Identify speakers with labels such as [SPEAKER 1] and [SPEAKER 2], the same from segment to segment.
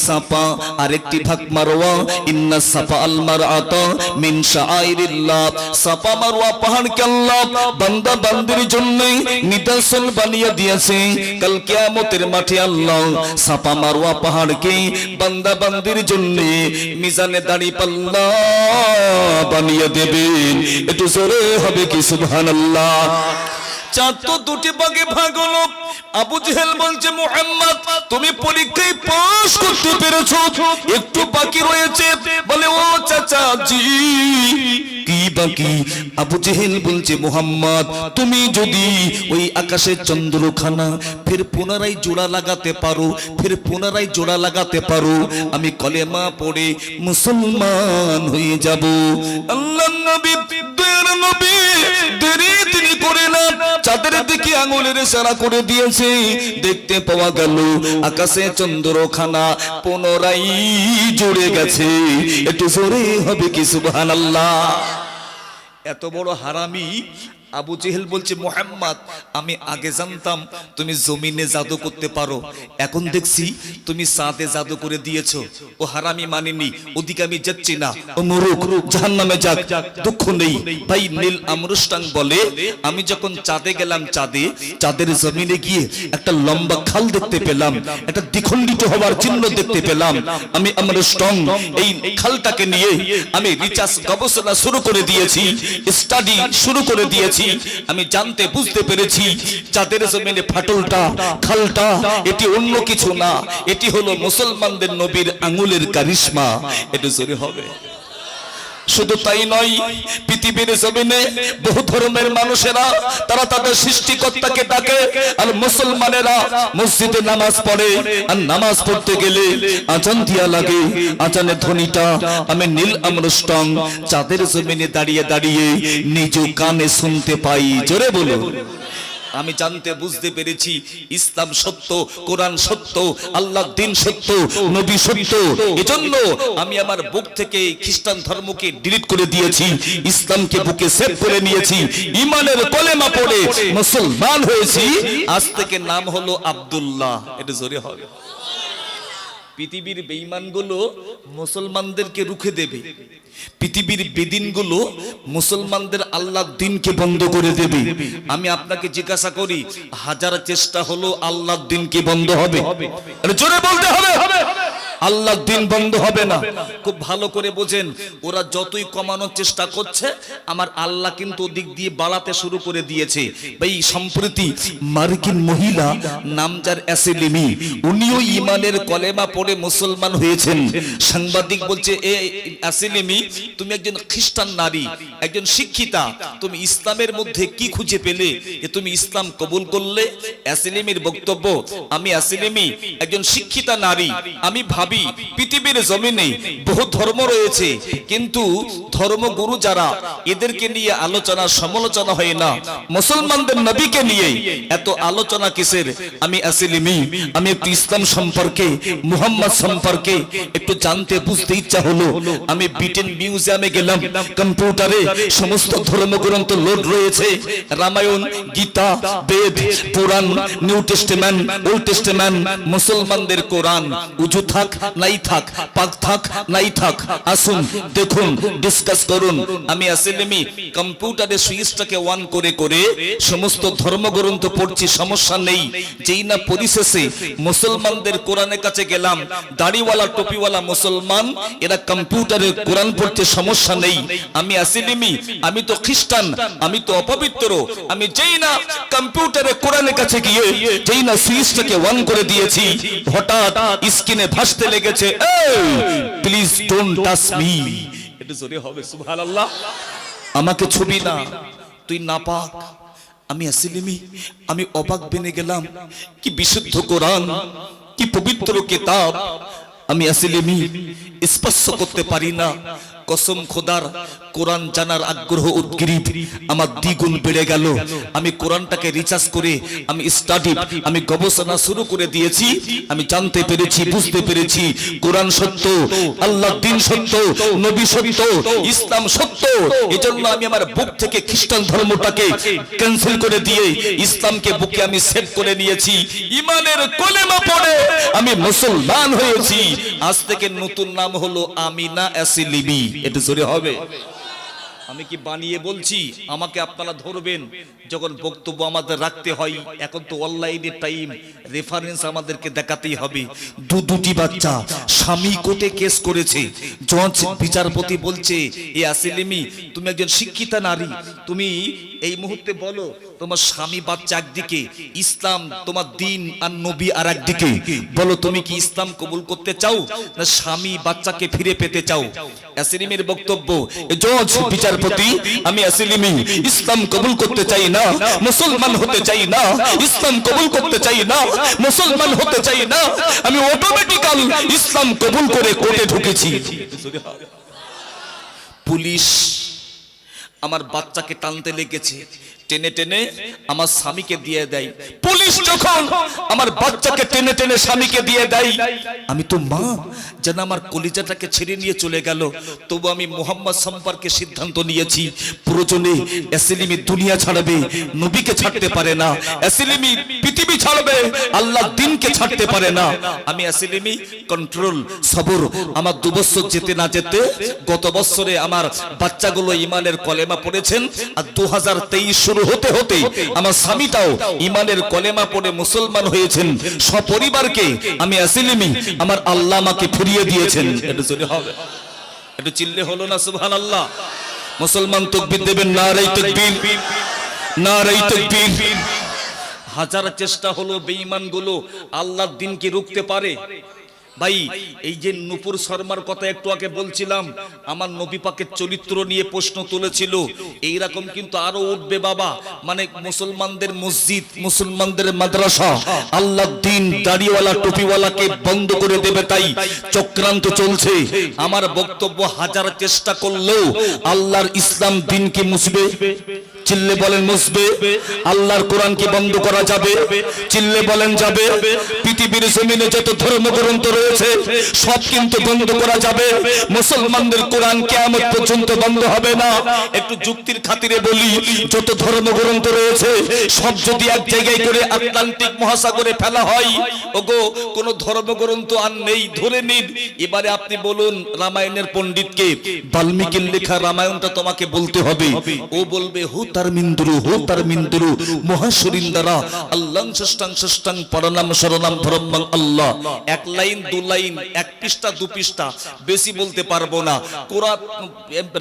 [SPEAKER 1] সাফা, আরেকটি ভাগ মারওয়া। ইন্না সাফা আল মারআতা মিন শাআইরিল্লাহ। সাফা মারওয়া পাহাড়কে আল্লাহ বান্দা বান্দির জন্য নিদর্শন বানিয়ে দিয়েছে। কাল কিয়ামতের মাঠে আল্লাহ সাফা মারওয়া পাহাড়কে বান্দা বান্দির জন্য মিজানে দাঁড়িপাল্লা বানিয়ে দেবেন। একটু জোরে হবে কি সুবহানাল্লাহ। চাঁদ তো দুটি ভাগে ভাগ হলো। আবু জেহেল বলছে মুহাম্মদ তুমি পরীক্ষায় পাস করতে পেরেছো, একটু বাকি রয়েছে। বলে ও চাচা জি কি বাকি? আবু জেহেল বলছে মুহাম্মদ তুমি যদি ওই আকাশের চন্দ্রখানা ফের পুনরায় জোড়া লাগাতে পারো, ফের পুনরায় জোড়া লাগাতে পারো, আমি কলেমা পড়ে মুসলমান হয়ে যাব। আল্লাহর নবী দয়ার নবী দেরি তিনি করে না, চাঁদের দিকে আঙুলের ইশারা করে দিয়েছে। দেখতে পাওয়া গেল আকাশে চন্দ্রখানা পুনরায় জুড়ে গেছে। একটু জোরে হবে কি সুবহানাল্লাহ। এত বড় হারামি আবু জেহেল বলছে মুহাম্মদ আমি আগে জানতাম তুমি জমিনে জাদু করতে পারো, এখন দেখছি তুমি চাঁদে জাদু করে দিয়েছো। ও হারামি মানিনি, ওদিকে আমি যাচ্ছি না, ও মরুক জাহান্নামে যাক, দুঃখ নেই। ভাই নীল আমরুস্টাং বলে আমি যখন চাঁদে গেলাম, চাঁদের জমিনে গিয়ে একটা লম্বা খাল দেখতে পেলাম, একটা দ্বিখণ্ডিত হওয়ার চিহ্ন দেখতে পেলাম। আমি আমরুস্টাং এই খালটাকে নিয়ে আমি রিসার্চ গবেষণা শুরু করে দিয়েছি, স্টাডি শুরু করে দিয়েছি। আমি জানতে বুঝতে পেরেছি চাঁদের জমিনে ফাটলটা খালটা এটি অন্য কিছু না, এটি হলো মুসলমানদের নবীর আঙ্গুলের কারিশমা। এটা জোরে হবে। শুধু তাই নয়, পৃথিবীর জমিনে বহু ধর্মের মানুষেরা তারা তাদের সৃষ্টিকর্তাকে ডাকে, আর মুসলমানেরা মসজিদে নামাজ পড়ে, আর নামাজ পড়তে গেলে আজান দিয়া লাগে। আজানের ধ্বনিটা আমি নীল আমরুস্টাং চাঁদের জমিনে দাঁড়িয়ে দাঁড়িয়ে নিজ কানে শুনতে পাই। জোরে বলো। আমি জানতে বুঝতে পেরেছি ইসলাম সত্য, কোরআন সত্য, আল্লাহর দ্বীন সত্য, নবী সত্য। এজন্য আমি আমার বুক থেকে খ্রিস্টান ধর্মকে ডিলিট করে দিয়েছি, ইসলামকে বুকে সেভ করে নিয়েছি, ঈমানের কলেমা পড়ে মুসলমান হয়েছি। আজ থেকে নাম হলো আব্দুল্লাহ। এটা জোরে হবে। পৃথিবীর বেঈমানগুলো মুসলমানদেরকে রুখে দেবে, পৃথিবীর বেদিনগুলো মুসলমানদের আল্লাহর দ্বীনকে বন্ধ করে দেবে। আমি আপনাকে জিজ্ঞাসা করি হাজার চেষ্টা হলো আল্লাহর দ্বীনকে বন্ধ হবে? জোরে বলতে হবে, আল্লাহর দ্বীন বন্ধ হবে না। খুব ভালো করে বোঝেন, ওরা যতই কমানোর চেষ্টা করছে আমার আল্লাহ কিন্তু ওদিক দিয়ে বাড়াতে শুরু করে দিয়েছে। ভাই সম্প্রতি মার্কিন মহিলা নামজার অ্যাসেলিমি উনিও ঈমানের কলেমা পড়ে মুসলমান হয়েছেন। সাংবাদিক বলছে এ অ্যাসেলিমি তুমি একজন খ্রিস্টান নারী, একজন শিক্ষিতা, তুমি ইসলামের মধ্যে কি খুঁজে পেলে যে তুমি ইসলাম কবুল করলে? অ্যাসেলিমির বক্তব্য আমি অ্যাসেলিমি একজন শিক্ষিতা নারী, আমি ভাবি পৃথিবীর জমিনে বহু ধর্ম রয়েছে কিন্তু ধর্মগুরু যারা এদেরকে নিয়ে আলোচনা সমালোচনা হয় না, মুসলমানদের নবীকে নিয়ে এত আলোচনা কিসের? আমি আসলিমি, আমি একটু ইসলাম সম্পর্কে মুহাম্মদ সম্পর্কে একটু জানতে বুঝতে ইচ্ছা হলো। আমি ব্রিটেন মিউজিয়ামে গেলাম, কম্পিউটারে সমস্ত ধর্মগ্রন্থ লোড রয়েছে, রামায়ণ, গীতা, বেদ, পুরাণ, নিউ টেস্টামেন্ট, ওল্ড টেস্টামেন্ট, মুসলমানদের কোরআন, উজু থাক নাই থাক, পাক থাক নাই থাক, আসুন দেখুন ডিসকাস করুন। আমি আসলেমি কম্পিউটারে সুইচটাকে অন করে করে সমস্ত ধর্মগ্রন্থ পড়ছি, সমস্যা নেই। যেই না পরিশেষে মুসলমানদের কোরআনের কাছে গেলাম, দাড়িওয়ালা টুপিওয়ালা মুসলমান এরা কম্পিউটারে কোরআন পড়তে, সমস্যা নেই। আমি আসলেমি, আমি তো খ্রিস্টান, আমি তো অপবিত্র। আমি যেই না কম্পিউটারে কোরআনের কাছে গিয়ে যেই না সুইচটাকে অন করে দিয়েছি, হঠাৎ স্ক্রিনে ভাসতে লেগেছে প্লিজ ডোন্ট টাচ মি। এটা জোরে হবে সুবহানাল্লাহ। আমাকে ছবি না, তুই নাপাক। আমি আসলিমি, আমি অবাক বেনে গেলাম, কি বিশুদ্ধ কোরআন, কি পবিত্র কিতাব। আমি আসলিমি স্পর্শ করতে পারি না, কসম খোদার, কোরআন জানার আগ্রহ উদ্গীরিত আমার দ্বিগুণ বেড়ে গেল। আমি কোরআনটাকে রিসার্চ করে আমি স্টাডি, আমি গবেষণা শুরু করে দিয়েছি। আমি জানতে পেরেছি, বুঝতে পেরেছি কোরআন সত্য, আল্লাহর দ্বীন সত্য, নবী সত্য, ইসলাম সত্য। এজন্য আমি আমার বুক থেকে খ্রিস্টান ধর্মটাকে ক্যান্সেল করে দিয়ে ইসলামকে বুকে আমি সেট করে নিয়েছি। ইমানের কলেমা পড়ে আমি মুসলমান হয়েছি। আজ থেকে নতুন নাম হলো আমিনা আসিলিমি। এটা জোরে হবে। আমি কি বানিয়ে বলছি? আমাকে আপনারা ধরবেন যখন বক্তব্য আমাদের রাখতে হয়। এখন তো অনলাইনে টাইম, রেফারেন্স আমাদেরকে দেখাতেই হবে। দুটি বাচ্চা স্বামী কোর্টে কেস করেছে। জজ বিচারপতি বলছে, এ আসিলিমি, তুমি একজন শিক্ষিতা নারী, তুমি এই মুহূর্তে বলো তোমার স্বামী বাচ্চা একদিকে, ইসলাম তোমার দ্বীন আর নবী আর একদিকে, বলো তুমি কি ইসলাম কবুল করতে চাও না স্বামী বাচ্চাকে ফিরে পেতে চাও? আসিলিমের বক্তব্য, জজ বিচারপতি, আমি আসিলিমি ইসলাম কবুল করতে চাই না, মুসলমান হতে চাই না, ইসলাম কবুল করতে চাই না, মুসলমান হতে চাই না। আমি অটোমেটিক্যাল ইসলাম কবুল করে কোর্টে ঢুকেছি। পুলিশ আমার বাচ্চাকে টানতে লেগেছে, টেনে টেনে আমার স্বামীকে দিয়ে দেয়। পুলিশ যখন আমার বাচ্চাকে টেনে টেনে স্বামীকে দিয়ে দেয়, আমি তো মা, যেন আমার কলিজাটাকে ছেড়ে নিয়ে চলে গেল। তবু আমি মুহাম্মদ সম্পর্কে সিদ্ধান্ত নিয়েছি, প্রয়োজনে আসিলিমি দুনিয়া ছাড়বে, নবীকে ছাড়তে পারে না। আসিলিমি পৃথিবী ছাড়বে, আল্লাহর দ্বীনকে ছাড়তে পারে না। আমি আসিলিমি কন্ট্রোল, সবর। আমার 2 বছর যেতে না যেতে গত বছরে আমার বাচ্চাগুলো ইমানের কলেমা পড়েছেন। আর 2023 শুরু হতে হতে আমার স্বামীটাও ইমানের কলেমা পড়ে মুসলমান হয়েছেন। সপরিবারকে আমি আসিলিমি আমার আল্লাহ আমাকে ফিরিয়ে দিয়েছেন। এটা জোরে হবে, একটু চিল্লে হলো না সুবহানাল্লাহ? মুসলমান তাকবীর দেবেন, নারায়ে তাকবীর, নারায়ে তাকবীর। হাজার চেষ্টা হলো বেঈমান গুলো আল্লাহর দ্বীনকে রুখতে পারে। ভাই, এই যে নূপুর শর্মার কথা একটু আগে বলছিলাম, আমার নবী পাকের চরিত্র নিয়ে প্রশ্ন তুলেছিল। এইরকম কিন্তু আরো উঠবে বাবা। মানে মুসলমানদের মসজিদ, মুসলমানদের মাদ্রাসা, আল্লাহর দ্বীন দাড়িওয়ালা টুপিওয়ালাকে বন্ধ করে দেবে, তাই চক্রান্ত চলছে। আমার বক্তব্য, হাজার চেষ্টা করলেও আল্লাহর ইসলাম দ্বীনকে মুছবে? চিল্লে বলেন মুছবে? আল্লাহর কোরআনকে বন্ধ করা যাবে? চিল্লে বলেন যাবে? পৃথিবীর জমিনে যত ধর্মগ্রন্থ রয়েছে সব কিন্তু বন্ধ করা যাবে। মুসলমানদের কোরআন কিয়ামত পর্যন্ত বন্ধ হবে না। একটু যুক্তির খাতিরে বলি, যত ধর্মগ্রন্থ রয়েছে সব যদি এক জায়গায় করে আটলান্টিক মহাসাগরে ফেলা হয়, ওগো কোন ধর্মগ্রন্থ আর নেই, ধরে নিন। এবারে আপনি বলুন রামায়ণের পণ্ডিতকে, বাল্মীকির লেখা রামায়ণটা তোমাকে বলতে হবে। ও বলবে হু তার মিন্দুরু, হু তার মিন্দুরু মহাশরিন্দারা আল্লাহ ষষ্ঠাং ষষ্ঠাং পরনাম শরণাম ধর্মং আল্লাহ। এক লাইন, 2 লাইন, 1 পৃষ্ঠা 2 পৃষ্ঠা, বেশি বলতে পারবো না। কোরআন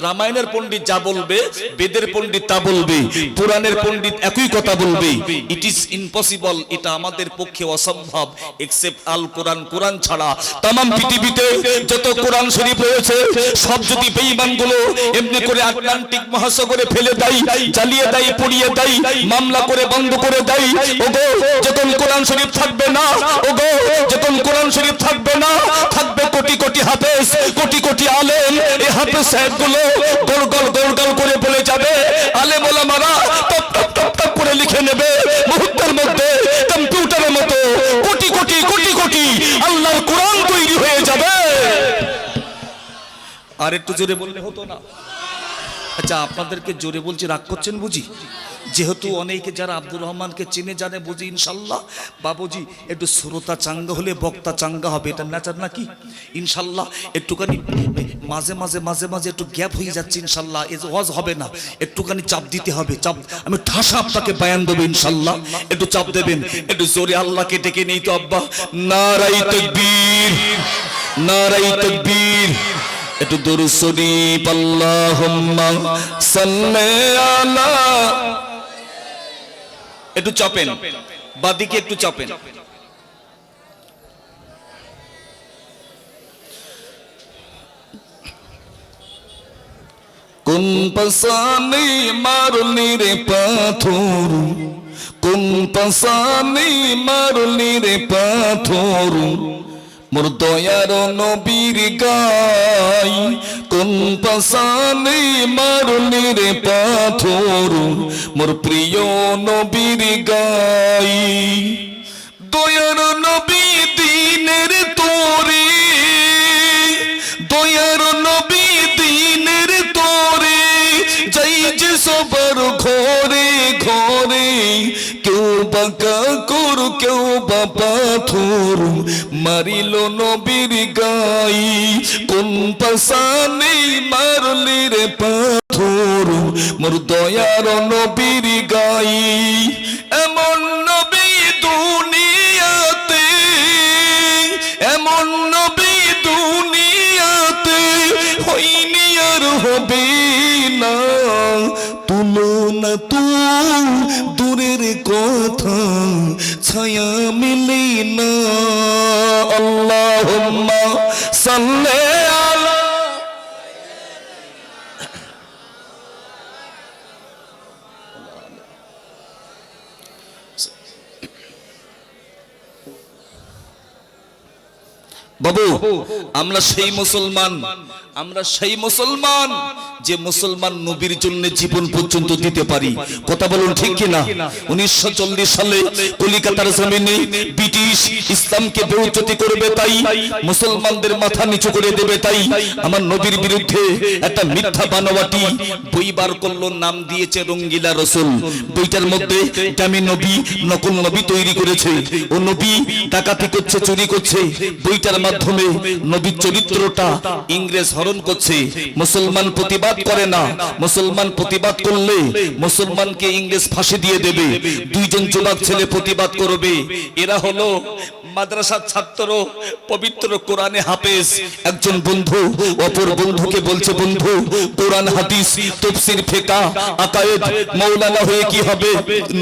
[SPEAKER 1] রামায়ণের পণ্ডিত যা বলবে, বেদের পণ্ডিত তা বলবে, পুরাণের পণ্ডিত একই কথা বলবে। ইট ইজ ইম্পসিবল, এটা আমাদের পক্ষে অসম্ভব, এক্সেপ্ট আল কোরআন। কোরআন ছাড়া तमाम পৃথিবীতে যত কোরআন শরীফ রয়েছে সব যদি বেঈমানগুলো এমনি করে আটলান্টিক মহাসাগরে ফেলে দেয়, জ্বালিয়ে দেয়, পুড়িয়ে দেয়, মামলা করে বন্ধ করে দেয়, ওগো যখন কোরআন শরীফ থাকবে না, ওগো যখন কোরআন শরীফ থাকবে না, থাকবে কোটি কোটি হাফেজ, কোটি কোটি আলেম। এই হাফেজ সাহেবগুলো গোলগল গোলগল করে বলে যাবে, আলেম ওলামারা টপ টপ টপ টপ করে লিখে নেবে, মুহূর্তের মধ্যে কম্পিউটারের মতো কোটি কোটি কোটি কোটি আল্লাহর কোরআন তৈরি হয়ে যাবে। আর একটু জোরে বললে হতো না? আচ্ছা, আপনাদেরকে জোরে বলছি, রাগ করছেন বুঝি? যেহেতু অনেকে যারা আব্দুর রহমানকে চিনে জানে বুঝি, ইনশাল্লাহ বাবুজি একটু শ্রোতা চাঙ্গা হলে বক্তা চাঙ্গা হবে, এটা ন্যাচার নাকি? ইনশাল্লাহ একটুখানি মাঝে মাঝে মাঝে মাঝে একটু গ্যাপ হয়ে যাচ্ছে, ইনশাল্লাহ এ ওয়াজ হবে না, একটুখানি চাপ দিতে হবে। চাপ আমি ঠাসা আপনাকে বয়ান দেবো ইনশাল্লাহ, একটু চাপ দেবেন। একটু জোরে আল্লাহকে ডেকে নেই তো আব্বা, নারায়ে তাকবীর, নারায়ে তাকবীর। একটু দরুদ শরীফ, আল্লাহুম্মা সাল্লি আলা, একটু চাপেন, বাদিকে একটু চাপেন। কোন পাশানি মারলি রে পাথর, কোন পাশানি মারলি রে পাথর, মোর দয়ার নবীর গাই কোন পাশানে মারলি রে পাথর মোর প্রিয় নবীর গাই দয়ার নবী দিনের তোরে দয়ার নবী দিনের তোরে যাই যে সবার ঘরে ঘরে কেউ বাঁকা কর কেউ বা পাথর মারিল নবীর গাই কোন পাশানে মারলি রে পাথর মোর দয়ার নবীর গাই এমন নবী দুনিয়াতে এমন নবী দুনিয়াতে হইনি আর হবে না তুলনা তো দূরের কথা ছায়া মিলে না আল্লাহুম্মা সাল্লি আলা বাবু আমরা সেই মুসলমান যে মুসলমান নবীর জন্য জীবন পর্যন্ত দিতে পারি কথা বলুন ঠিক কিনা 1940 সালে কলিকাতার জমিনে ব্রিটিশ ইসলামকে বেইজ্জতি করবে তাই মুসলমানদের মাথা নিচু করে দেবে তাই আমার নবীর বিরুদ্ধে একটা মিথ্যা বানোয়াটি বই বার করলো নাম দিয়েছে রঙ্গিলা রসুল বইটার মধ্যে দামি নবী নকল নবী তৈরি করেছে ও নবী ডাকাতি করছে চুরি করছে বইটার মাধ্যমে নবীর চরিত্রটা ইংরেজ হরণ করছে মুসলমান প্রতিবাদ করে না মুসলমান প্রতিবাদ করলে মুসলমানকে ইংরেজ ফাঁসি দিয়ে দেবে দুইজন যুবক ছেলে প্রতিবাদ করবে এরা হলো মাদ্রাসার ছাত্র পবিত্র কোরআনে হাফেজ একজন বন্ধু অপর বন্ধুকে বলছে বন্ধু কোরআন হাদিস তাফসীর ফিকহ আকায়েদ মাওলানা হয়ে কি হবে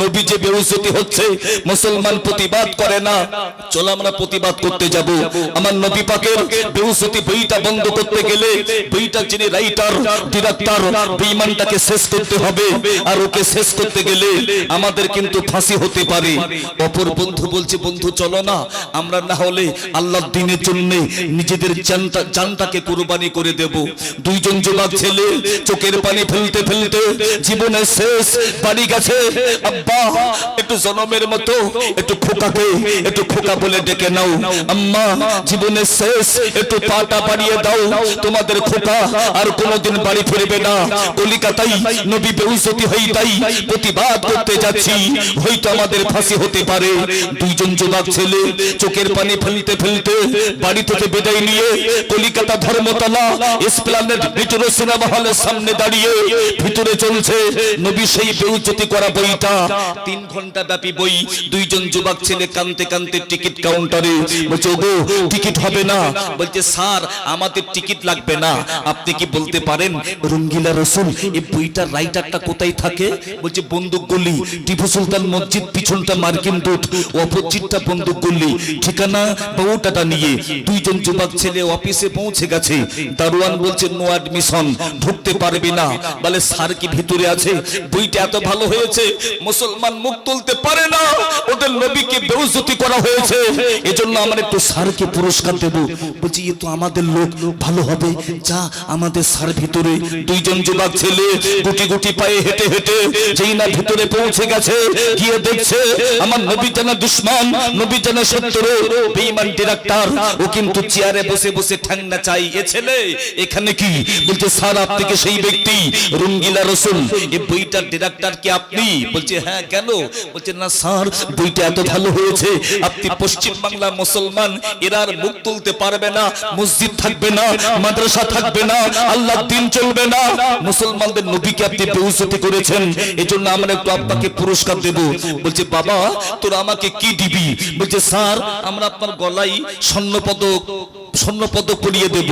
[SPEAKER 1] নবী যে বেইজ্জতি হচ্ছে মুসলমান প্রতিবাদ করে না চল আমরা প্রতিবাদ করতে যাব আমার নবী পাকের বেইজ্জতি বইটা বন্ধ করতে গেলে বইটা যিনি রাইটার ডিরেক্টর বেঈমানটাকে শেষ করতে হবে আর ওকে শেষ করতে গেলে আমাদের কিন্তু ফাঁসি হতে পারে অপর বন্ধু বলছে বন্ধু চলো না আমরা না হলে আল্লাহর দ্বীনের জন্য নিজেদের জানটাকে কুরবানি করে দেব দুইজন যুবক ছেলে চোখের পানি ফেলতে ফেলতে জীবনের শেষ বাড়ি গেছে আব্বা একটু জনমের মতো একটু খোকা বলে ডেকে নাও আম্মা জীবনের শেষ একটু পাটা বাড়িয়ে দাও তোমাদের খোকা আর কোনোদিন বাড়ি ফিরবে না কলিকাতায় নবী বেইজ্জতি হই তাই প্রতিবাদ করতে যাচ্ছি হয়তো আমাদের ফাঁসি হতে পারে দুইজন যুবক ছেলে চোখের পানি ফেলতে ফেলতে বাড়ি থেকে বিদায় নিয়ে কলিকাতা ধর্মতলা এসপ্ল্যানেড ভিতরে সিনেমা হলের সামনে দাঁড়িয়ে ভিতরে চলছে নবী সেই বেইজ্জতি করা বইটা 3 ঘন্টা ব্যাপী বই দুইজন যুবক ছেলে কাঁদতে কাঁদতে টিকিট কাউন্টারে বলছে ওগো টিকিট হবে না বলছে স্যার আমাদের টিকিট লাগবে না আপনি কি বলতে পারেন রঙ্গিলা রসুল এই বইটার রাইটারটা কোথায় থাকে বলছে বন্দুক গলি টিপু সুলতান মসজিদ পিছনটা মার্কিন রোড অপোজিটটা বন্দুক গলি ঠিকানা বউটাটা নিয়ে দুইজন যুবক ছেলে অফিসে পৌঁছে গেছে দারোয়ান বলছে নো অ্যাডমিশন ঢুকতে পারবে না বলে স্যার কি ভিতরে আছে বইটা এত ভালো হয়েছে মুসলমান মুখ তুলতে পারে না ওদের নবীকে বেইজ্জতি করা হয়েছে এজন্য আমরা একটু স্যারকে পুরস্কার দেব বলছি এ তো আমাদের লোক ভালো হবে যা আমাদের স্যার ভিতরে দুইজন যুবক ছেলে গুটি গুটি পায়ে হেঁটে হেঁটে যেই না ভিতরে পৌঁছে গেছে গিয়ে দেখছে আমার নবী জানা দুশমন নবী জানা শত্রু বেঈমান ডিরেক্টর ও কিন্তু চেয়ারে বসে বসে ঠান্ডা চাই এ ছেলে এখানে কি বলছে স্যার আপনি কি সেই ব্যক্তি রঙ্গিলা রসুল এই বইটার ডিরেক্টর কি আপনি বলছে হ্যাঁ কেন বলছে না স্যার বইটা এত ভালো হয়েছে আপনি পশ্চিম বাংলা মুসলমান এরা আর মুখ তুলতে পারবে না মসজিদ থাকবে না মাদ্রাসা থাকবে না আল্লাহর দ্বীন চলবে না মুসলমানদের নবীকে আপনি বেইজ্জতি করেছেন এজন্য আমরা একটু আপনাকে পুরস্কার দেব বলছে বাবা তোরা আমাকে কি দিবি বলছে স্যার আমরা আপনার গলায় স্বর্ণপদক পরিয়ে দেব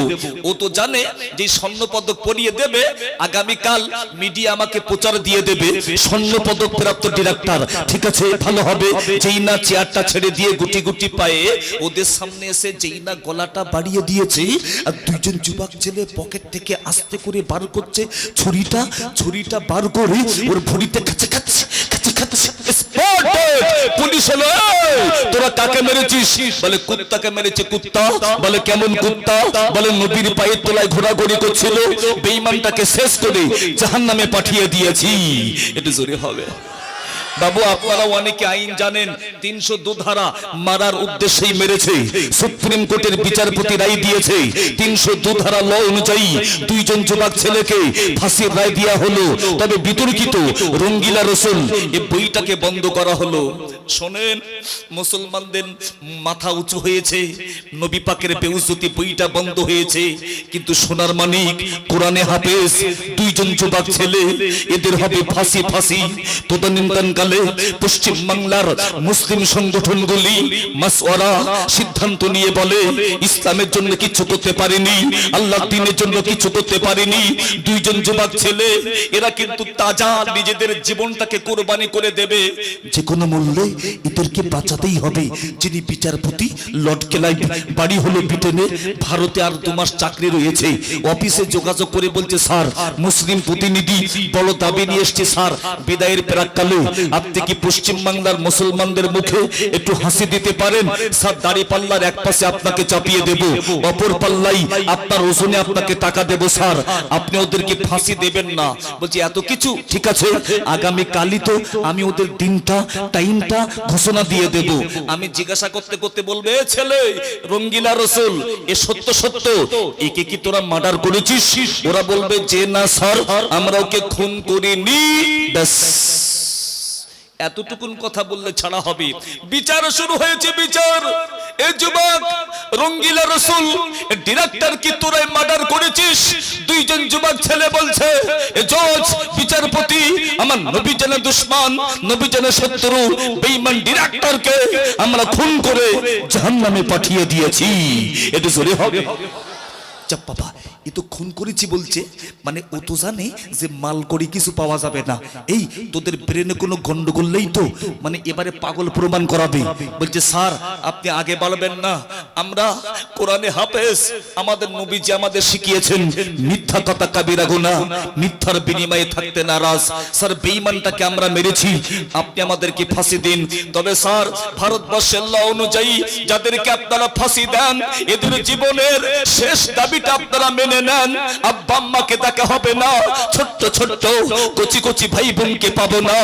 [SPEAKER 1] ও তো জানে যে স্বর্ণপদক পরিয়ে দেবে আগামীকাল মিডিয়া আমাকে প্রচার দিয়ে দেবে স্বর্ণপদক প্রাপ্ত ডিরেক্টর ঠিক আছে ভালো হবে যেই না চেয়ারটা ছেড়ে দিয়ে গুটি গুটি পায়ে ওদের সামনে এসে যেই না গলাটা বাড়িয়ে দিয়েছে আর দুইজন যুবক ছেলে পকেট থেকে আস্তে করে বার করছে ছুরিটা বার করে ওর ভুঁড়িতে কাছে পুলিশ হলো, তোরা কাকে মেরেছিস? বলে কুত্তাকে মেরেছে। কুত্তা? বলে কেমন কুত্তা? বলে নবীর পায়ের তলায় ঘোরাঘুরি করছিল, বেঈমানটাকে শেষ করে জাহান্নামে পাঠিয়ে দিয়েছি। এটা জোরে হবে। বাবু আপনারা অনেকে আইন জানেন, 302 ধারা মারার উদ্দেশ্যেই মেরেছে। সুপ্রিম কোর্টের বিচারপতি রায় দিয়েছে 302 ধারা ল অনুযায়ী দুইজন যুবক ছেলেকে ফাঁসির রায় দেওয়া হলো। তবে বিতর্কিত রঙ্গিলা রসুল এই বইটাকে বন্ধ করা হলো। শোনেন, মুসলমানদের মাথা উঁচু হয়েছে, নবী পাকের বেউজ্জতি বইটা বন্ধ হয়েছে, কিন্তু সোনার মানিক কোরআনে হাফেজ দুইজন যুবক ছেলে, এদের হবে ফাঁসি। ফাঁসি তদনীন্তন কালে পশ্চিম বাংলার মুসলিম সংগঠনগুলি মাসওয়ারা সিদ্ধান্ত নিয়ে বলে ইসলামের জন্য কিছু করতে পারেনি, আল্লাহর দ্বীনের জন্য কিছু করতে পারেনি। দুইজন যুবক ছেলে, এরা কিন্তু তাজা নিজেদের জীবনটাকে কোরবানি করে দেবে। যে কোনো মূল্যে এদেরকে বাঁচাতেই হবে। যিনি বিচারপতি লর্ড ক্লাইভ, বাড়ি হলো ব্রিটেনে, ভারতে আর 2 মাস চাকরি রয়েছে। অফিসে যোগাযোগ করে বলছে, স্যার মুসলিম প্রতিনিধি বড় দাবি নিয়ে এসছে, স্যার বিদায়ের প্রাক্কালে আপনি কি পশ্চিম বাংলার মুসলমানদের মুখে একটু হাসি দিতে পারেন? স্যার দাড়ি পাল্লার এক পাশে আপনাকে চাপিয়ে দেব, অপর পাল্লাই আপনার ওজনে আপনাকে টাকা দেব, স্যার আপনি ওদেরকে ফাঁসি দেবেন না। বলছি এত কিছু ঠিক আছে, আগামী কালই তো আমি ওদের দিনটা টাইমটা ঘোষণা দিয়ে দেব। আমি জিজ্ঞাসা করতে করতে বলবে, ছেলে রঙ্গিলা রসুল এ সত্য সত্য, একে কি তোরা মার্ডার করেছিস? ওরা বলবে যে না স্যার, আমরা ওকে খুন করিনি। ব্যাস এতটুকুন কথা বললে ছাড়া হবে। বিচার শুরু হয়েছে, বিচার। এ যুবক রঙ্গিলা রসুল ডিরেক্টর কি তোরাই মার্ডার করেছিস? দুইজন যুবক ছেলে বলছে, এ জজ বিচারপতি আমার নবী জানের দুশমন, নবী জানের শত্রু বেঈমান ডিরেক্টরকে আমরা খুন করে জাহান্নামে পাঠিয়ে দিয়েছি। এটা জোরে হবে। চাপ বাবা, এ তো খুন করেছি বলছে, মানে ও তো জানে যে মাল করে কিছু পাওয়া যাবে না। এই তোদের ব্রেনে কোনো গন্ডগোল নেই তো? মানে এবারে পাগল প্রমাণ করাবে। বলছে স্যার আপনি আগে বলবেন না, আমরা কোরআনে হাফেজ, আমাদের নবীজি আমাদের শিখিয়েছেন মিথ্যা কথা কাবিরা গুনাহ, মিথ্যার বিনিময়ে থাকতে নারাজ। স্যার বেঈমানটাকে আমরা মেরেছি, আপনি আমাদেরকে ফাঁসি দিন। তবে স্যার ভারতবর্ষের ল অনুযায়ী যাদেরকে আপনারা ফাঁসি দেন, এদের জীবনের শেষ দাবিটা আপনারা মেনে নেন। আব্বা আম্মাকে দেখা হবে না, ছোট্ট ছোট্ট কচি কচি ভাই বোনকে পাবো না।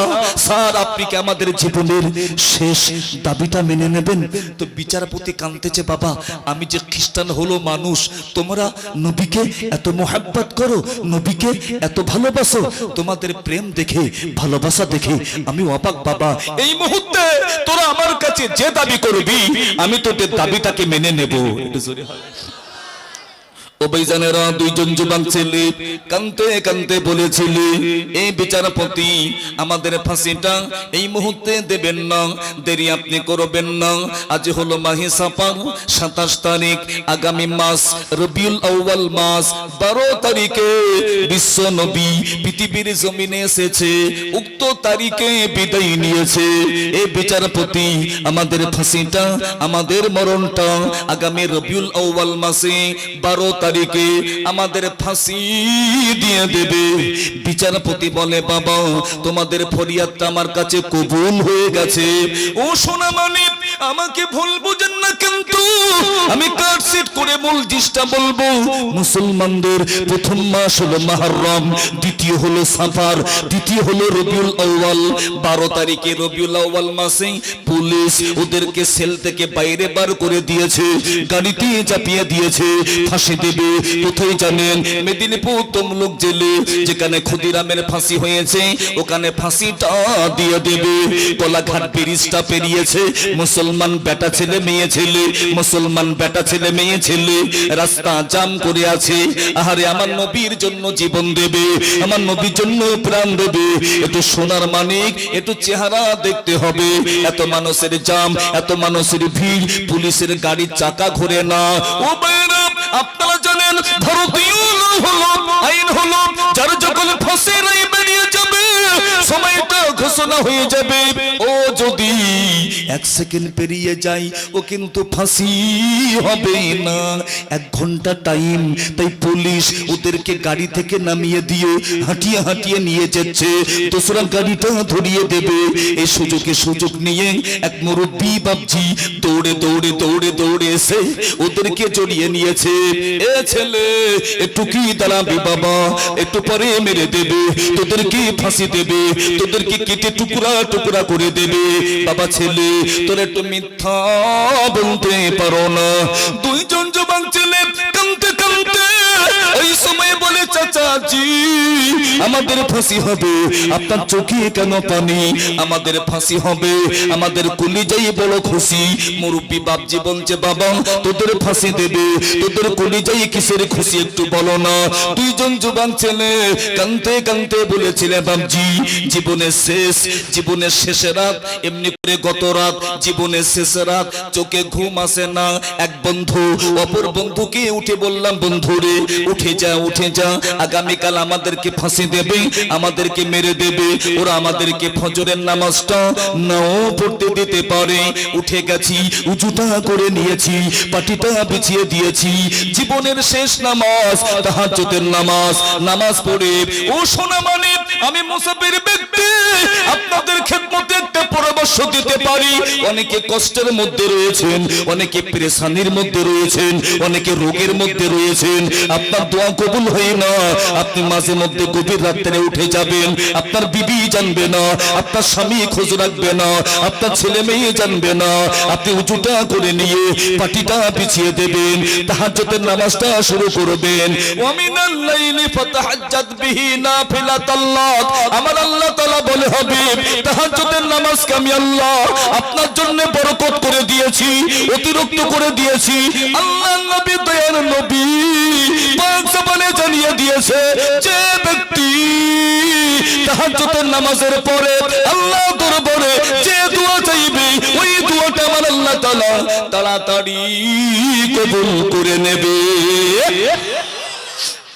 [SPEAKER 1] স্যার আপনি কি আমাদের জীবনের শেষ দাবিটা মেনে নেবেন? তো বিচারপতি কাঁদতেছে, বাবা আমি যে খ্রিস্টান হলো মানুষ, তোমরা নবীকে এত মোহাব্বত করো, নবীকে এত ভালোবাসো, তোমাদের প্রেম দেখে ভালোবাসা দেখে আমি অবাক বাবা। এই মুহূর্তে তোরা আমার কাছে যে দাবি করবি আমি তোদের দাবিটাকে মেনে নেব। এটা জোরে হয়। ও ভাইজানেরা, দুইজন যুবক ছেলে কাঁদতে কাঁদতে বলেছিল, এই বিচারপতি আমাদের ফাঁসিটা এই মুহূর্তে দেবেন না, দেরি আপনি করবেন না। আজ হলো মাহে সাফার 27 তারিখ, আগামী মাস রবিউল আউয়াল মাস 12 তারিখে বিশ্ব নবী পৃথিবীর জমিনে এসেছে, উক্ত তারিখে বিদায় নিয়েছে। এই বিচারপতি আমাদের ফাঁসিটা, আমাদের মরণটা আগামী রবিউল আউয়াল মাসে 12 তারিখে আমাদের ফাঁসি দিয়ে দেবে। বিচারপতি বলে, বাবা তোমাদের ফরিয়াদটা আমার কাছে কবুল হয়ে গেছে। ও সোনা মানিক, আমাকে ভুল বুঝেন না, কিন্তু আমি কাটসিট করে মূল জিনিসটা বলবো। মুসলমানদের প্রথম মাস হলো মুহররম, দ্বিতীয় হলো সাফার, তৃতীয় হলো রবিউল আউয়াল। 12 তারিখে রবিউল আউয়াল মাসে পুলিশ ওদেরকে সেল থেকে বাইরে বার করে দিয়েছে, গাড়িতে চাপিয়ে দিয়েছে, ফাঁসি দেবে। কোথায় জানেন? মেদিনীপুর তমলুক জেলে, যেখানে ক্ষুদিরামের ফাঁসি হয়েছে ওখানে ফাঁসিটা দিয়ে দেবে। কোলাঘাট ব্রিজটা পেরিয়েছে, মুসলমান বেটা ছেলে মেয়ে ছেলে, মুসলমান বেটা ছেলে মেয়ে ছেলে রাস্তা জাম করে আছে। আহারে আমার নবীর জন্য জীবন দেবে, আমার নবীর জন্য প্রাণ দেবে। একটু সোনার মানিক, একটু চেহারা দেখতে হবে। এত মানুষের জাম, এত মানুষের ভিড়, পুলিশের গাড়ির চাকা ঘোরে না। ও বাইরা, আপনারা জানেন ভারতীয় হলো আইন হলো, যার যখন ফাঁসির রায় বেরিয়ে যাবে সময়টা ঘোষণা হয়ে যাবে, ও যদি এক সেকেন্ড পেরিয়ে যায় ও কিন্তু ফাঁসি হবে না। 1 ঘন্টা টাইম, তাই পুলিশ ওদেরকে গাড়ি থেকে নামিয়ে দিয়ে হাঁটিয়ে হাঁটিয়ে নিয়ে যাচ্ছে, দোসরা গাড়িটা ধরিয়ে দেবে। এই সুযোগ নিয়ে এক মুরব্বী বাপজি দৌড়ে দৌড়ে দৌড়ে দৌড়ে এসে ওদেরকে জড়িয়ে নিয়েছে। এ ছেলে একটু কি দাঁড়াবে বাবা, একটু পরে মেরে দেবে, তোদেরকে ফাঁসি দেবে, তোদেরকে কেটে টুকরা টুকরা করে দেবে। বাবা ছেলে তোরা একটু মিথ্যা বলতে পারো না। 2 জন যুবক ছেলে কাঁদতে কাঁদতে ওই সময় বলে চাচাজি আমাদের ফাঁসি হবে। আপনার চোখে কেন পানি? আমাদের ফাঁসি হবে, আমাদের কলিজাই বড় খুশি। মুরব্বী বাপজি বলছে বাবা তোদের ফাঁসি দেবে, তোদের কলিজাই কিসের খুশি একটু বলো না। 2 জন যুবক ছেলে কাঁদতে কাঁদতে বলেছিল বাপজি জীবনের শেষ রাত, এমনি করে গত রাত জীবনের শেষ রাত, চোখে ঘুম আসে না। এক বন্ধু অপর বন্ধুকে উঠে বললাম বন্ধু রে উঠে যা, আগামীকাল আমাদেরকে ফাঁসি দেবে, আমাদেরকে মেরে দেবে। ওরা আমাদেরকে ফজরের নামাজটা নাও পড়তে দিতে পারে। উঠে গেছি, উজুটা করে নিয়েছি, পাটিটা বিছিয়ে দিয়েছি। জীবনের শেষ নামাজ তাহাজ্জুদের নামাজ পড়ে ও সোনা মানে আমি মুসাফির ব্যক্তি আপনাদের খেদমতে একটা পরামর্শ দিতে পারি। অনেকে কষ্টের মধ্যে রয়েছেন, অনেকে পেরেশানির মধ্যে রয়েছেন, অনেকে রোগের মধ্যে রয়েছেন। আপনার দোয়া কবুল হয় না, আপনি মাঝে মধ্যে গভীর রাত্রে উঠে যাবেন, আপনার বিবি জানবে না, আপনার স্বামী খোঁজ রাখবে না, আপনার ছেলে মেয়ে জানবে না। আপনি উঁচুটা করে নিয়ে পাটিটা বিছিয়ে দেবেন, তাহাজ্জুদের নামাজটা শুরু করবেন। ওয়া মিনাল লাইলি ফাতাহাজ্জাদ বিহি নাফিলাতাল লাক। আমার আল্লাহ তাআলা বলে হবে তাহাজ্জুদের নামাজকে আমি আল্লাহ আপনার জন্য বরকত করে দিয়েছি, অতিরিক্ত করে দিয়েছি। আল্লাহ নবী দয়ার নবী পাক জবানে জানিয়ে দিয়েছে যে ব্যক্তি তাহাজ্জুদের নামাজের পরে আল্লাহ দরবারে যে দোয়া চাইবে ওই দোয়াটা আমার আল্লাহ তাআলা তাড়াতাড়ি কবুল করে নেবে।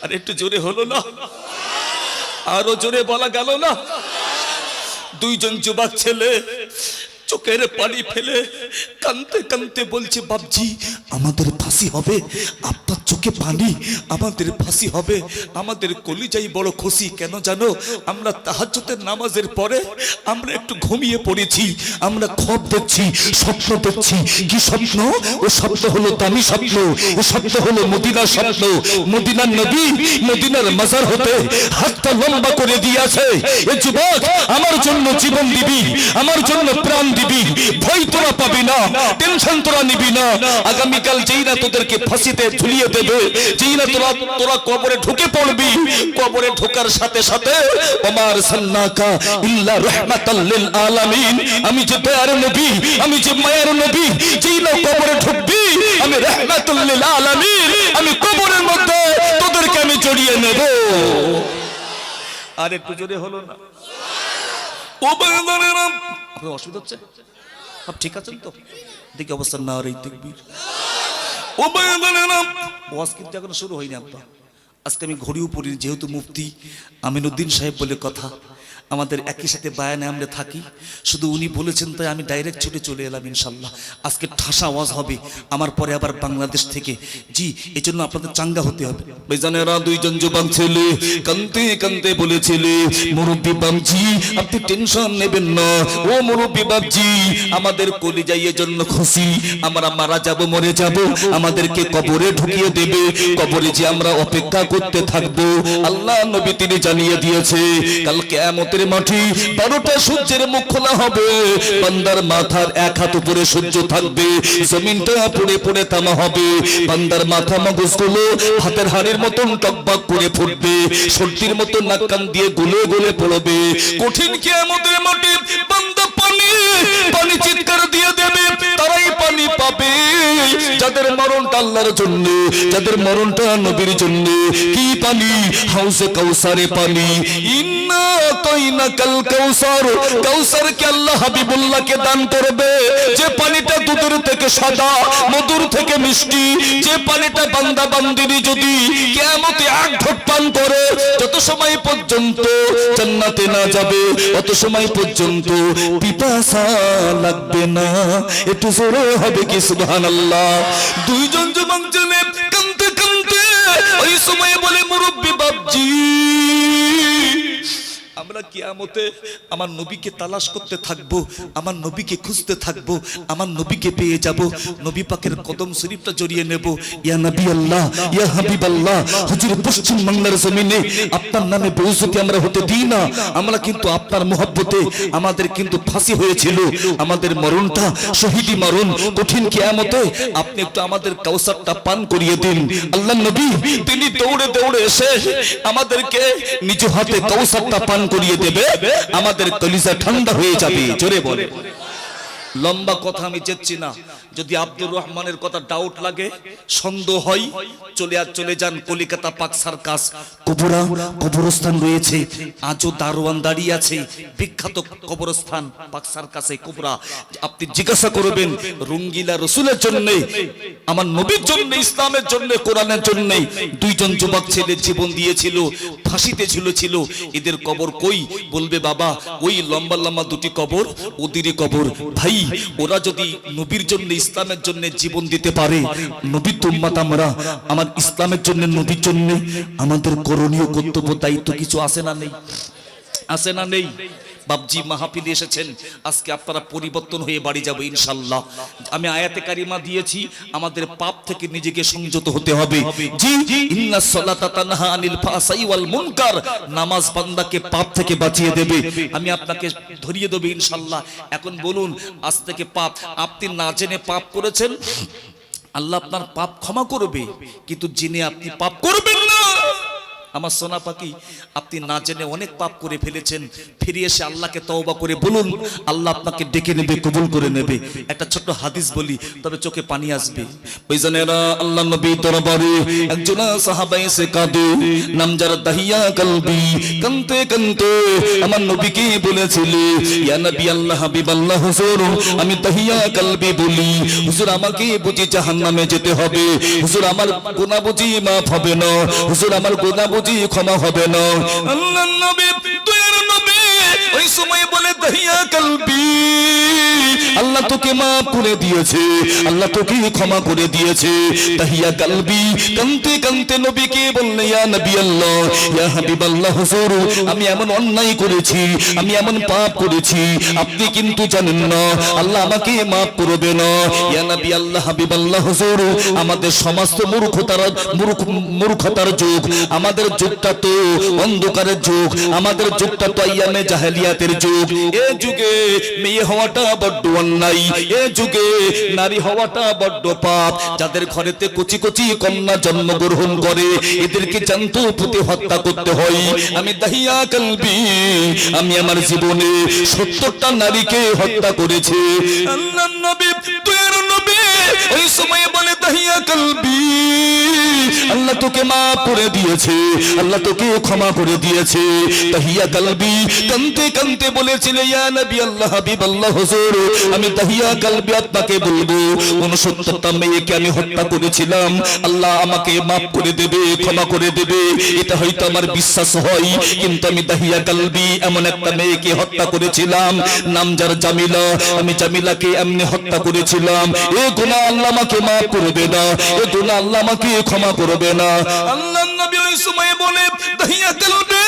[SPEAKER 1] আর একটু জোরে হলো না, আরো জোরে বলা গেল না। 2 জন যুবক ছেলে চোখের পানি ফেলে কাঁদতে কাঁদতে বলছে বাপজি আমাদের ফাঁসি হবে। আপনার চোখে পানি, আমাদের ফাঁসি হবে। আমাদের কলিজাই বড় খুশি। কেন জানো? আমরা তাহাজ্জুদের নামাজের পরে আমরা একটু ঘুমিয়ে পড়েছি, আমরা খব দেখছি, স্বপ্ন দেখছি। কি স্বপ্ন? ও স্বপ্ন হলো দামি স্বপ্ন, ও স্বপ্ন হলো মদিনার স্বপ্ন। মদিনার নবী মদিনার মাজার হতে হাতটা লম্বা করে দিয়েছে। এ যুবক আমার জন্য জীবন দিবি, আমার জন্য প্রাণ দিবি, ভয় তোরা পাবি না, টেনশন তোরা নিবি না। আগামীকাল যেই না তোদেরকে ফাঁসিতে ঝুলিয়ে দেবে, যেই না তোরা কবরে ঢুকে পড়বি, কবরে ঢোকার সাথে সাথে ওমা আরসালনাকা ইল্লা রাহমাতাল লিল আলামিন, আমি যে দয়ার নবী, আমি যে মায়ের নবী, যেই না কবরে ঢুকবি আমি রাহমাতুল লিল আলামিন, আমি কবরের মধ্যে তোদেরকে আমি জড়িয়ে নেব। আর একটু জোরে হলো না? ও বান্দারা আপনার অসুবিধা হচ্ছে? সব ঠিক আছেন তো? দেখি অবস্থা না রে তাকবীর। ও বান্দারা ওয়াজ কিন্তু এখনো শুরু হয়নি। আপনার আজকে আমি ঘড়িও পড়ি, যেহেতু মুফতি আমিনুদ্দিন সাহেব বলে কথা, আমাদের একই সাথে বায়ানে আমরা থাকি। শুধু উনি বলেছেন তাই আমি ডাইরেক্ট ছুটে চলে এলাম। ইনশাল্লাহ আজকে ঠাসা আওয়াজ হবে, আমার পরে আবার বাংলাদেশ থেকে। জি, এই জন্য আপনাদের চাঙ্গা হতে হবে। ভাইজানেরা 2 জন যুবক ছেলে কাঁদতে কাঁদতে বলেছিলে মুরব্বী বাপজি আপনি টেনশন নেবেন না। ও মুরব্বী বাপজি আমাদের কলিজায় এর জন্য খুশি, আমরা মারা যাব, মরে যাব, আমাদেরকে কবরে ঢুকিয়ে দেবে। কবরে যে আমরা অপেক্ষা করতে থাকবো। আল্লাহ নবী তিনি জানিয়ে দিয়েছে কাল কিয়ামতের মাঠে 12টা সূর্যের মুখ খোলা হবে, বান্দার মাথার 1 হাত উপরে সূর্য থাকবে, জমিনটা পড়ে পড়ে তামা হবে, বান্দার মাথা মগজগুলো হাতের হাড়ের মতন টকবক করে ফুটবে, সর্দির মতো নাক কান দিয়ে গলে গলে পড়বে। কঠিন কিয়ামতের মাঠে বান্দা পানি পানি চিৎকার দিয়ে দেবে, তারাই পানি পাবে যাদের মরণটা আল্লাহর জন্য, যাদের মরণটা নবীর জন্য। কি পানি? হাউজে কাউসারে পানি। ইন্না তাইনাকাল কাউসার, কাউসারকে আল্লাহ হাবিবুল্লাহকে দান করবে। যে পানিটা দুধের থেকে সাদা, মধুর থেকে মিষ্টি, যে পানিটা বান্দা বান্দিনী যদি কিয়ামতে এক ঢোক পান করে যত সময় পর্যন্ত জান্নাতে না যাবে অত সময় পর্যন্ত পিপাসা লাগবে না। একটু জোরে হবে কি সুবহানাল্লাহ। দুইজন যুবক ছেলে কাঁদতে কাঁদতে ওই সময় বলে, মুরব্বি বাপজি, আমরা কিয়ামতে আমার নবীকে তালাশ করতে থাকবো, আমার নবীকে খুঁজতে থাকবো, আমার নবীকে পেয়ে যাব, নবী পাকের কদম শরীফটা জড়িয়ে নেব। ইয়া নবী আল্লাহ, ইয়া হাবিব আল্লাহ, হুজুর পশ্চিম বাংলার জমিনে আপনার নামে বেইজ্জতি আমরা হতে দিই না। আমরা কিন্তু আপনার মহব্বতে আমাদের কিন্তু ফাঁসি হয়েছিল, আমাদের মরণটা শহীদি মরণ। কঠিন কিয়ামতে আপনি একটু আমাদের কাউসারটা পান করিয়ে দিন। আল্লাহ নবী তিনি দৌড়ে দৌড়ে এসে আমাদেরকে নিজ হাতে কাউসারটা পান করিয়ে দেবে, আমাদের কলিজা ঠান্ডা হয়ে যাবে। জোরে বলে। লম্বা কথা আমি যাচ্ছি না। যদি আব্দুর রহমানের কথা ডাউট লাগে, সন্দেহ হয়, চলে যান কলিকাতা পাক সার্কাস কুবরা কবরস্থান রয়েছে, আজও দারোয়ান দাঁড়িয়ে আছে, বিখ্যাত কবরস্থান পাক সার্কাসে কুবরা। আপনি জিজ্ঞাসা করবেন রঙ্গিলা রসুলের জন্য, আমার নবীর জন্য, ইসলামের জন্য, কোরআনের জন্য দুইজন যুবক ছেলে জীবন দিয়েছিল, ফাঁসিতে ঝুলেছিল, এদের কবর কই? বলবে বাবা ওই লম্বা লম্বা দুটি কবর ওদেরই কবর। ভাই ওরা যদি নবীর জন্য, ইসলামের জন্য জীবন দিতে পারে, নবীর উম্মত আমরা, আমার ইসলামের জন্য, নবীর জন্য আমাদের করণীয় কর্তব্য দায়িত্ব কিছু আছে না নেই? আছে না নেই? বাবজি মাহফিলে এসেছেন, আজকে আপনারা পরিবর্তন হয়ে বাড়ি যাবে ইনশাআল্লাহ। আমি আয়াতে কারিমা দিয়েছি, আমাদের পাপ থেকে নিজেকে সংযত হতে হবে। জি, ইন্নাস সালাতা তানহা আনিল ফাহশাই ওয়াল মুনকার, নামাজ বান্দাকে পাপ থেকে বাঁচিয়ে দেবে। আমি আপনাকে ধরিয়ে দেব ইনশাআল্লাহ। এখন বলুন, আজ থেকে পাপ আপনি না জেনে পাপ করেছেন, আল্লাহ আপনার পাপ ক্ষমা করবে, কিন্তু জেনে আপনি পাপ করবেন না। আমার সোনা পাখি, আপনি না জেনে অনেক পাপ করে ফেলেছেন, ফিরে এসে আল্লাহকে তওবা করে বলুন, আল্লাহ আপনাকে ডেকে নেবে, কবুল করে নেবে। একটা ছোট্ট হাদিস বলি, তবে চোখে পানি আসবে। ওই জনেরা আল্লাহ নবী দরবারে একজন সাহাবা এসে কাঁদে, নাম যার দাহিয়া কলবি, কাঁদতে কাঁদতে আমার নবীকে বলেছিল, ইয়া নবী আল্লাহ হাবিব আল্লাহ হুজুর, আমি দাহিয়া কলবি বলি, হুজুর আমাকে বুঝি জাহান্নামে যেতে হবে, হুজুর আমার গুনাহ বুঝি মাফ হবে না, হুজুর আমার গুনাহ ক্ষমা হবে না। আল্লাহ নবী, দয়ার নবী ওই সময় বলে, দাহিয়া কলবি, আল্লাহ তোকে মাফ করে দিয়েছে, আল্লাহ তোকে ক্ষমা করে দিয়েছে। দাহিয়া কলবি কাঁদতে কাঁদতে নবীকে বললেন, ইয়া নবী আল্লাহ, ইয়া হাবিব আল্লাহ হুজুর, আমি এমন অন্যায় করেছি, আমি এমন পাপ করেছি, আপনি কিন্তু জানেন না, আল্লাহ আমাকে মাফ করবে না। ইয়া নবী আল্লাহ, হাবিব আল্লাহ হুজুর, আমাদের সমস্ত মূর্খতার যুগ, আমাদের যুগটা তো অন্ধকারের যুগ, আমাদের যুগটা তো আইয়ামে জাহেলিয়াতের যুগ। এই যুগে মেয়ে হওয়াটা বড্ড অন্যায়, এই যুগে নারী হওয়াটা বড্ড পাপ। যাদের ঘরেতে কচি কচি কন্যা জন্মগ্রহণ করে, এদেরকে জ্যান্ত পুঁতে হত্যা করতে হয়। আমি দাহিয়া কলবি, আমি আমার জীবনে 70টা নারীকে হত্যা করেছি। আল্লাহ নবী, দয়ার নবী ওই সময় বলে, দাহিয়া কলবি, আল্লাহ তোকে মাফ করে দিয়েছে, আল্লাহ তোকে ক্ষমা করে দিয়েছে। দাহিয়া কলবি কাঁদতে কাঁদতে বলেছিল, ইয়া নবী আল্লাহ, হাবিব আল্লাহ হুজুর, আমি দাহিয়া কলবি আপনাকে বলবো, 69টা মেয়েকে আমি হত্যা করেছিলাম, আল্লাহ আমাকে মাফ করে দেবে, ক্ষমা করে দেবে, এটা হয়তো আমার বিশ্বাস হয়, কিন্তু আমি দাহিয়া কলবি এমন একটা মেয়েকে হত্যা করেছিলাম, নাম যার জামিলা, আমি জামিলাকে এমনি হত্যা করেছিলাম। এ গুনাহ আল্লাহ আমাকে মাফ করবে না, এ গুনাহ আল্লাহ আমাকে ক্ষমা করবে না। আল্লাহ নবী ওই সময় বলে, দাহিয়া কলবি,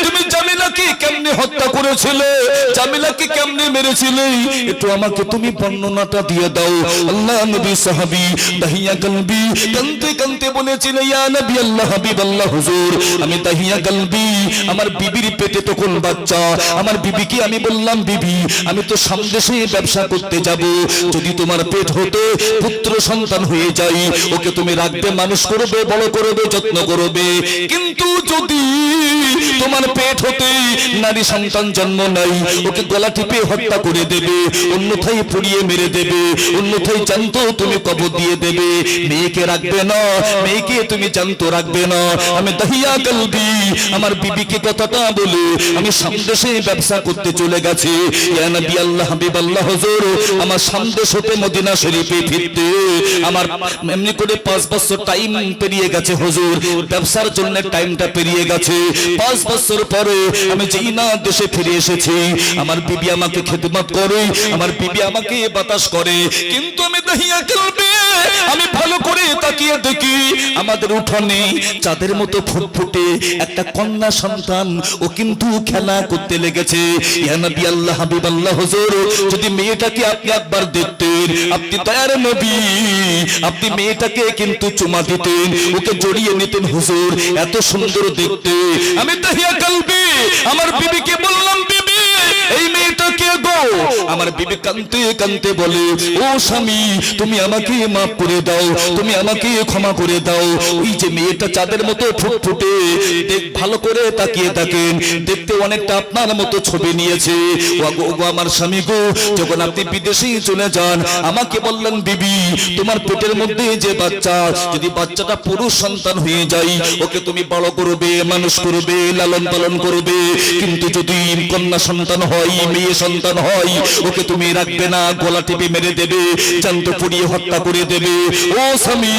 [SPEAKER 1] তুমি জামিলাকে কেমনে হত্যা করেছিলে, জামিলাকে কেমনে মেরেছিলে, একটু আমাকে তুমি বর্ণনাটা দিয়ে দাও। আল্লাহ নবী সাহাবী দাহিয়া কলবি কাঁদতে কাঁদতে বলেছিল, ইয়া নবী আল্লাহ, হাবিব আল্লাহ হুজুর, আমি দাহিয়া কলবি, আমার বিবির পেটে তখন বাচ্চা, আমার বিবিকে আমি বললাম, বিবি আমি তো সামদেশে ব্যবসা করতে যাব, যদি তোমার পেট হতে পুত্র সন্তান হয়ে যায়, ওকে তুমি রাখবে, মানুষ করবে, বড় করবে, যত্ন করবে, কিন্তু যদি তোমার পেট হতে নারী সন্তান জন্ম নাই, ওকে গলা টিপে হত্যা করে দেবে, অন্যথায় পুড়িয়ে মেরে দেবে, অন্যথায় জানতো তুমি কবর দিয়ে দেবে। মেয়েকে রাখবে না, মেয়েকে তুমি জানতো রাখবে না। আমি দাহিয়া কলবি আমার বিবিকে কথাটা বলে আমি সামদেশে ব্যবসা করতে চলে গেছে। ইয়া নবী আল্লাহ হাবিব আল্লাহ হুজুর, আমার সামদেশ হতে মদিনা শরীফে ফিরতে আমার এমনি করে 5 বছর টাইম পেরিয়ে গেছে হুজুর, ব্যবসার জন্য টাইমটা পেরিয়ে গেছে। 5 বছর পরে আমি যেই না দেশে ফিরে এসেছি, আমার বিবি আমাকে খেদমত করে, আমার বিবি আমাকে বাতাস করে, কিন্তু আমি দাহিয়া কলবি আমি ভালো করে তাকিয়ে দেখি আমাদের উঠোনে চাঁদের মতো ফুটফুটে একটা কন্যা সন্তান, ও কিন্তু খেলা করতে লেগেছে। ইয়া নবী আল্লাহ হাবিব আল্লাহ হুজুর, যদি মেয়েটাকে আপনি একবার দেখতেন, আপনি দয়ার নবী, আপনি মেয়েটাকে কিন্তু চুমা দিতেন, ওকে জড়িয়ে নিতেন হুজুর, এত সুন্দর দেখতে। আমি দাহিয়া কলবি আমার বিবিকে বললাম, বিবি এই মেয়েটা কে গো? আমার বিবি কাঁদতে কাঁদতে বলে, ও স্বামী তুমি আমাকে মাফ করে দাও, তুমি আমাকে ক্ষমা করে দাও। ওই যে মেয়েটা চাঁদের মতো ফুটফুটে, দেখ ভালো করে তাকিয়ে থাকেন, দেখতে অনেকটা আপনার মতো ছবি নিয়েছে। ও আমার স্বামী গো, যখন আপনি বিদেশে চলে যান আমাকে বললেন, বিবি তোমার পেটের মধ্যে যে বাচ্চা, যদি বাচ্চাটা পুরুষ সন্তান হয়ে যায় ওকে তুমি বড় করবে, মানুষ করবে, লালন পালন করবে, কিন্তু যদি কন্যা সন্তান হয়, মেয়ে সন্তান হয়, ওকে তুমি রাখবে না, গলা টিপে মেরে দেবে, জ্যান্ত পুড়িয়ে হত্যা করে দেবে। ও স্বামী